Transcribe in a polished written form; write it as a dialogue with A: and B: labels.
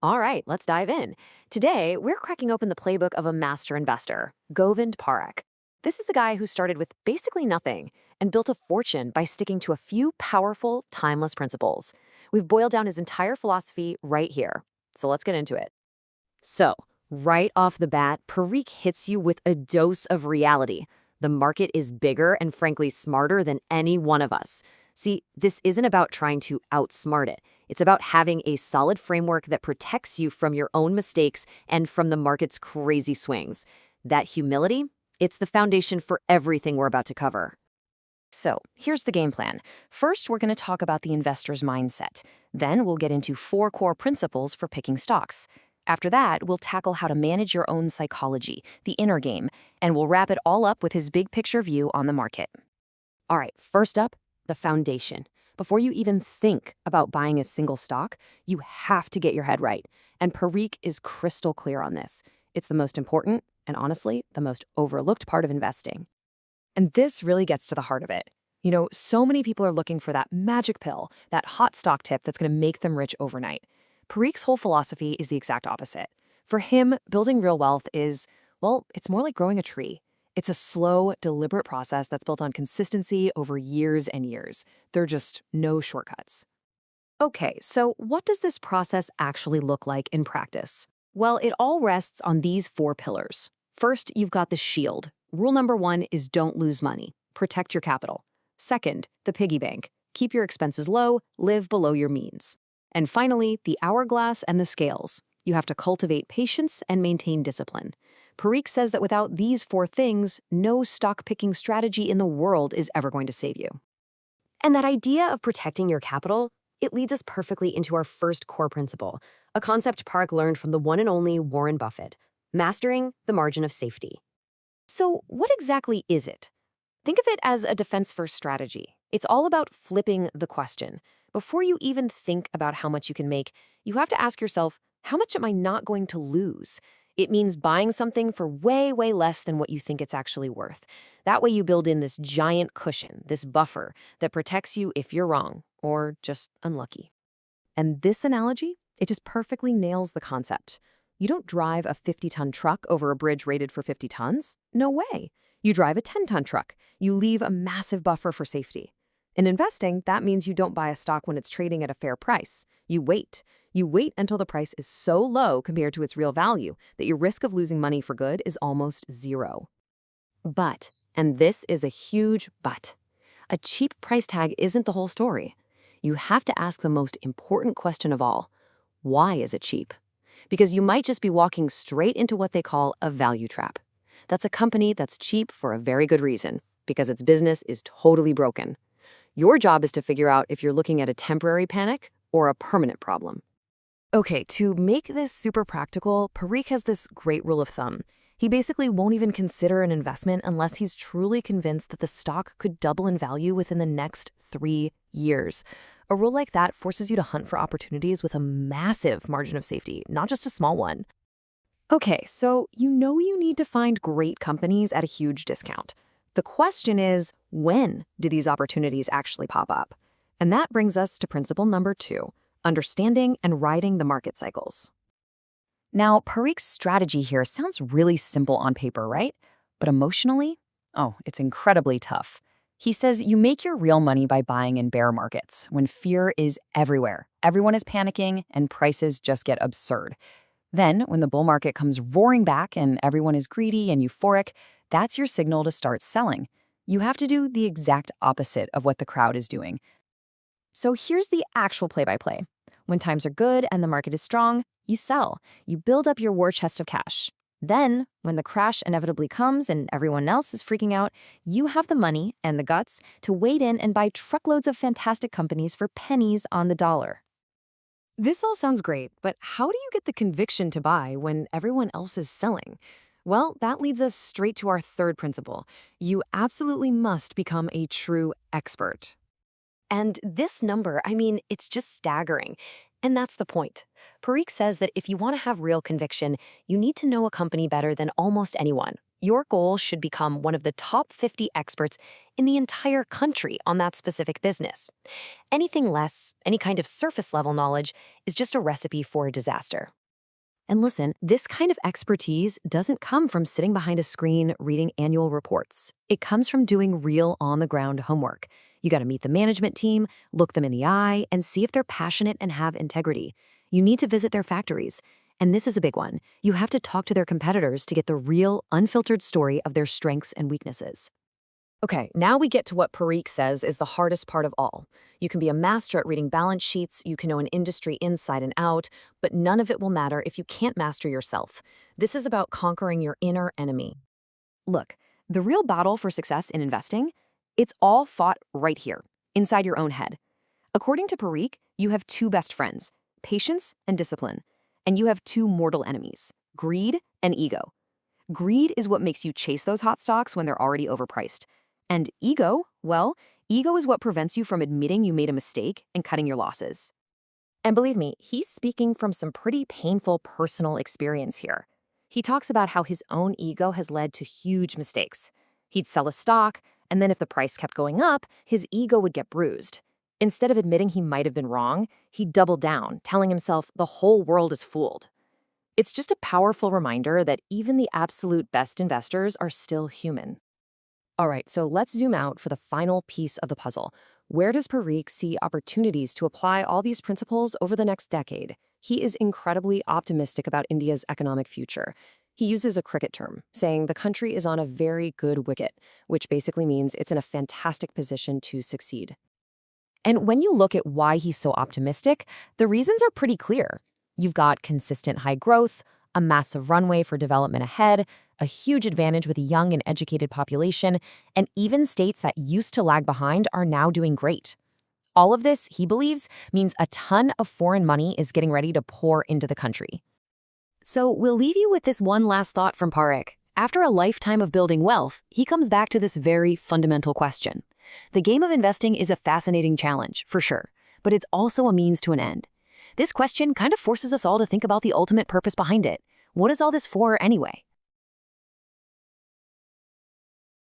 A: All right, let's dive in. Today, we're cracking open the playbook of a master investor, Govind Parikh. This is a guy who started with basically nothing and built a fortune by sticking to a few powerful, timeless principles. We've boiled down his entire philosophy right here. So let's get into it. So, right off the bat, Parikh hits you with a dose of reality. The market is bigger and frankly smarter than any one of us. See, this isn't about trying to outsmart it. It's about having a solid framework that protects you from your own mistakes and from the market's crazy swings. That humility, it's the foundation for everything we're about to cover. So, here's the game plan. First, we're going to talk about the investor's mindset. Then, we'll get into 4 core principles for picking stocks. After that, we'll tackle how to manage your own psychology, the inner game, and we'll wrap it all up with his big picture view on the market. All right, first up, the foundation. Before you even think about buying a single stock, you have to get your head right. And Parikh is crystal clear on this. It's the most important and honestly, the most overlooked part of investing. And this really gets to the heart of it. So many people are looking for that magic pill, that hot stock tip that's going to make them rich overnight. Parikh's whole philosophy is the exact opposite. For him, building real wealth is, well, it's more like growing a tree. It's a slow, deliberate process that's built on consistency over years and years. There are just no shortcuts. Okay, so what does this process actually look like in practice? Well, it all rests on these 4 pillars. First, you've got the shield. Rule number 1 is don't lose money. Protect your capital. Second, the piggy bank. Keep your expenses low, live below your means. And finally, the hourglass and the scales. You have to cultivate patience and maintain discipline. Parikh says that without these 4 things, no stock-picking strategy in the world is ever going to save you. And that idea of protecting your capital, it leads us perfectly into our first core principle, a concept Parikh learned from the one and only Warren Buffett, mastering the margin of safety. So what exactly is it? Think of it as a defense-first strategy. It's all about flipping the question. Before you even think about how much you can make, you have to ask yourself, how much am I not going to lose? It means buying something for way, way less than what you think it's actually worth. That way you build in this giant cushion, this buffer that protects you if you're wrong or just unlucky. And this analogy, it just perfectly nails the concept. You don't drive a 50-ton truck over a bridge rated for 50 tons. No way. You drive a 10-ton truck. You leave a massive buffer for safety. In investing, that means you don't buy a stock when it's trading at a fair price. You wait. You wait until the price is so low compared to its real value that your risk of losing money for good is almost zero. But, and this is a huge but, a cheap price tag isn't the whole story. You have to ask the most important question of all. Why is it cheap? Because you might just be walking straight into what they call a value trap. That's a company that's cheap for a very good reason, because its business is totally broken. Your job is to figure out if you're looking at a temporary panic or a permanent problem. Okay, to make this super practical, Parikh has this great rule of thumb. He basically won't even consider an investment unless he's truly convinced that the stock could double in value within the next 3 years. A rule like that forces you to hunt for opportunities with a massive margin of safety, not just a small one. Okay, so you need to find great companies at a huge discount. The question is, when do these opportunities actually pop up? And that brings us to principle number 2, understanding and riding the market cycles. Now, Parikh's strategy here sounds really simple on paper, right? But emotionally, oh, it's incredibly tough. He says you make your real money by buying in bear markets, when fear is everywhere. Everyone is panicking and prices just get absurd. Then, when the bull market comes roaring back and everyone is greedy and euphoric, that's your signal to start selling. You have to do the exact opposite of what the crowd is doing. So here's the actual play-by-play. When times are good and the market is strong, you sell. You build up your war chest of cash. Then, when the crash inevitably comes and everyone else is freaking out, you have the money and the guts to wade in and buy truckloads of fantastic companies for pennies on the dollar. This all sounds great, but how do you get the conviction to buy when everyone else is selling? Well, that leads us straight to our third principle. You absolutely must become a true expert. And this number, it's just staggering. And that's the point. Parikh says that if you want to have real conviction, you need to know a company better than almost anyone. Your goal should become one of the top 50 experts in the entire country on that specific business. Anything less, any kind of surface level knowledge, is just a recipe for a disaster. And listen, this kind of expertise doesn't come from sitting behind a screen reading annual reports. It comes from doing real on-the-ground homework. You got to meet the management team, look them in the eye, and see if they're passionate and have integrity. You need to visit their factories. And this is a big one. You have to talk to their competitors to get the real, unfiltered story of their strengths and weaknesses. Okay, now we get to what Parikh says is the hardest part of all. You can be a master at reading balance sheets, you can know an industry inside and out, but none of it will matter if you can't master yourself. This is about conquering your inner enemy. Look, the real battle for success in investing, it's all fought right here, inside your own head. According to Parikh, you have two best friends, patience and discipline, and you have two mortal enemies, greed and ego. Greed is what makes you chase those hot stocks when they're already overpriced. And ego, well, ego is what prevents you from admitting you made a mistake and cutting your losses. And believe me, he's speaking from some pretty painful personal experience here. He talks about how his own ego has led to huge mistakes. He'd sell a stock, and then if the price kept going up, his ego would get bruised. Instead of admitting he might have been wrong, he'd double down, telling himself the whole world is fooled. It's just a powerful reminder that even the absolute best investors are still human. All right, so let's zoom out for the final piece of the puzzle. Where does Parikh see opportunities to apply all these principles over the next decade? He is incredibly optimistic about India's economic future. He uses a cricket term, saying the country is on a very good wicket, which basically means it's in a fantastic position to succeed. And when you look at why he's so optimistic, the reasons are pretty clear. You've got consistent high growth, a massive runway for development ahead, a huge advantage with a young and educated population, and even states that used to lag behind are now doing great. All of this, he believes, means a ton of foreign money is getting ready to pour into the country. So we'll leave you with this one last thought from Parikh. After a lifetime of building wealth, he comes back to this very fundamental question. The game of investing is a fascinating challenge, for sure, but it's also a means to an end. This question kind of forces us all to think about the ultimate purpose behind it. What is all this for anyway?